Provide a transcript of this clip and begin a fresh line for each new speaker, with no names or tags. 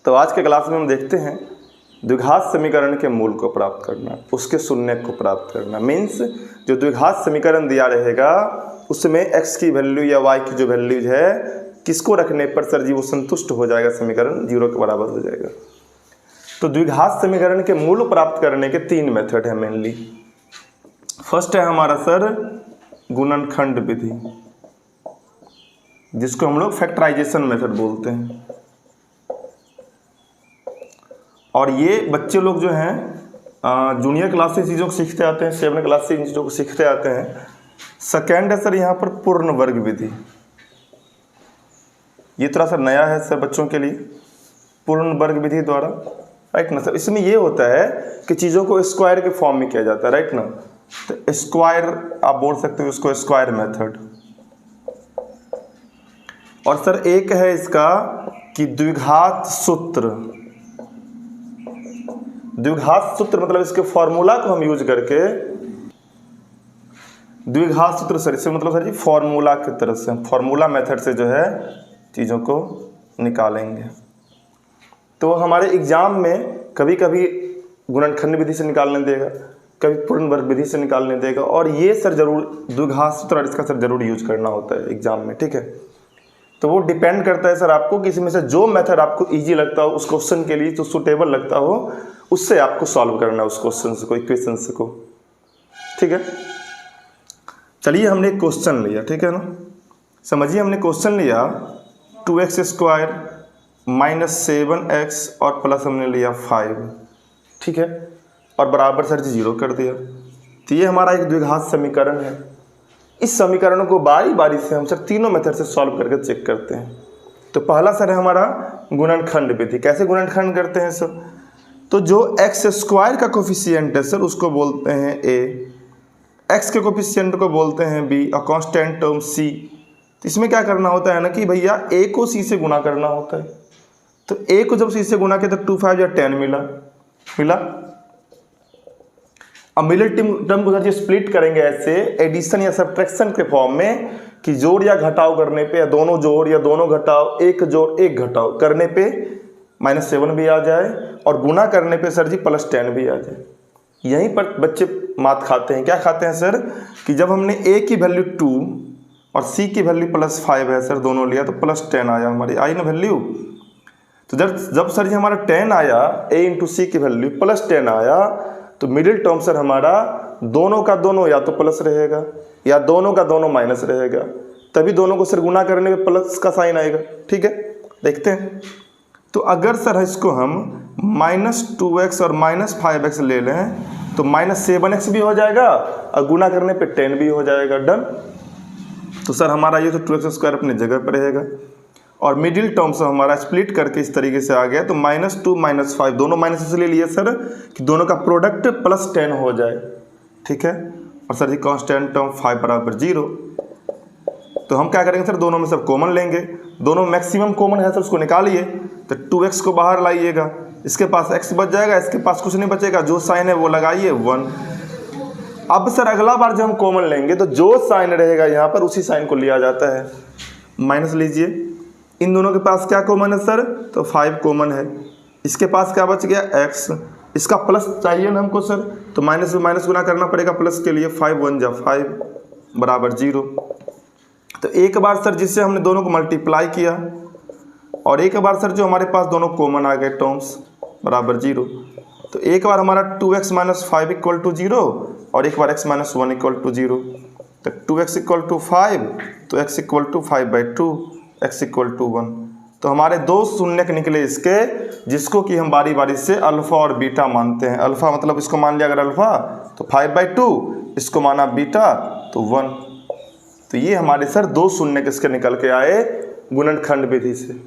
तो आज के क्लास में हम देखते हैं द्विघात समीकरण के मूल को प्राप्त करना, उसके शून्य को प्राप्त करना। मीन्स जो द्विघात समीकरण दिया रहेगा उसमें x की वैल्यू या y की जो वैल्यूज है किसको रखने पर सर जी वो संतुष्ट हो जाएगा, समीकरण 0 के बराबर हो जाएगा। तो द्विघात समीकरण के मूल प्राप्त करने के 3 मेथड है मेनली। फर्स्ट है हमारा सर गुणनखंड विधि, जिसको हम लोग फैक्टराइजेशन मेथड बोलते हैं। और ये बच्चे लोग जो हैं जूनियर क्लास से चीज़ों को सीखते आते हैं, 7 क्लास से इन चीज़ों को सीखते आते हैं। सेकेंड है सर यहाँ पर पूर्ण वर्ग विधि, ये थोड़ा सा नया है सर बच्चों के लिए, पूर्ण वर्ग विधि द्वारा, राइट ना सर। इसमें ये होता है कि चीज़ों को स्क्वायर के फॉर्म में किया जाता है, राइट ना। तो स्क्वायर आप बोल सकते हो उसको, स्क्वायर मेथड। और सर एक है इसका कि द्विघात सूत्र। द्विघात सूत्र मतलब इसके फॉर्मूला को हम यूज करके, द्विघात सूत्र सर इससे मतलब सर जी फॉर्मूला की तरफ से, फॉर्मूला मेथड से जो है चीज़ों को निकालेंगे। तो हमारे एग्जाम में कभी कभी गुणनखंड विधि से निकालने देगा, कभी पूर्ण वर्ग विधि से निकालने देगा, और ये सर जरूर द्विघात सूत्र इसका सर जरूर यूज करना होता है एग्जाम में, ठीक है। तो वो डिपेंड करता है सर आपको किसी में से जो मेथड आपको इजी लगता हो, उस क्वेश्चन के लिए जो सुटेबल लगता हो, उससे आपको सॉल्व करना है उस क्वेश्चन को, इक्वेशन को, ठीक है। चलिए हमने एक क्वेश्चन लिया, ठीक है ना। समझिए हमने क्वेश्चन लिया 2x² - 7x और प्लस हमने लिया 5, ठीक है, और बराबर सर जी 0 कर दिया। तो ये हमारा एक द्विघात समीकरण है। इस समीकरण को बारी बारी से हम सर तीनों मेथड से सॉल्व करके चेक करते हैं। तो पहला सर है हमारा गुणनखंड विधि। कैसे गुणनखंड करते हैं सर? तो जो x² का कोफिशिएंट है सर उसको बोलते हैं a, x के कोफिशिएंट को बोलते हैं b और कांस्टेंट टर्म c। तो इसमें क्या करना होता है ना कि भैया a को c से गुना करना होता है। तो a को जब c से गुना किया तो 2 5 या 10 मिला। अब मिडिल टर्म को सर स्प्लिट करेंगे ऐसे एडिशन या सब्ट्रैक्शन के फॉर्म में कि जोड़ या घटाव करने पे, या दोनों जोड़ या दोनों घटाव, एक जोड़ एक घटाव करने पे -7 भी आ जाए, और गुना करने पे सर जी +10 भी आ जाए। यहीं पर बच्चे मात खाते हैं। क्या खाते हैं सर? कि जब हमने a की वैल्यू 2 और c की वैल्यू +5 है सर, दोनों लिया तो +10 आया, हमारी आई ना वैल्यू। तो जब सर जी हमारा 10 आया, a × c की वैल्यू +10 आया, तो मिडिल टर्म सर हमारा दोनों का दोनों या तो प्लस रहेगा या दोनों का दोनों माइनस रहेगा, तभी दोनों को सर गुना करने पे प्लस का साइन आएगा, ठीक है। देखते हैं। तो अगर सर इसको हम -2x और -5x ले लें तो -7x भी हो जाएगा और गुना करने पे 10 भी हो जाएगा। डन। तो सर हमारा ये तो 2x² अपनी जगह पर रहेगा, और मिडिल टर्म से हमारा स्प्लिट करके इस तरीके से आ गया। तो -2 -5 दोनों माइनस इसलिए लिए सर कि दोनों का प्रोडक्ट +10 हो जाए, ठीक है। और सर जी कांस्टेंट टर्म 5 बराबर 0। तो हम क्या करेंगे सर, दोनों में सब कॉमन लेंगे, दोनों मैक्सिमम कॉमन है सर उसको निकालिए। तो 2x को बाहर लाइएगा, इसके पास x बच जाएगा, इसके पास कुछ नहीं बचेगा, जो साइन है वो लगाइए 1। अब सर अगला बार जब हम कॉमन लेंगे तो जो साइन रहेगा यहाँ पर उसी साइन को लिया जाता है। माइनस लीजिए, इन दोनों के पास क्या कॉमन है सर? तो 5 कॉमन है। इसके पास क्या बच गया? x। इसका प्लस चाहिए ना हमको सर, तो माइनस में माइनस गुना करना पड़ेगा प्लस के लिए। 5 1 जा 5 बराबर 0। तो एक बार सर जिससे हमने दोनों को मल्टीप्लाई किया, और एक बार सर जो हमारे पास दोनों कॉमन आ गए टर्म्स बराबर 0। तो एक बार हमारा 2x - 5 = 0 और एक बार x - 1 = 0। तो 2x = 5 तो x = 5/2, x = 1। तो हमारे 2 शून्यक निकले इसके, जिसको कि हम बारी बारी से अल्फा और बीटा मानते हैं। अल्फा मतलब इसको मान लिया अगर अल्फा तो 5/2, इसको माना बीटा तो 1। तो ये हमारे सर 2 शून्यक इसके निकल के आए गुणनखंड विधि से।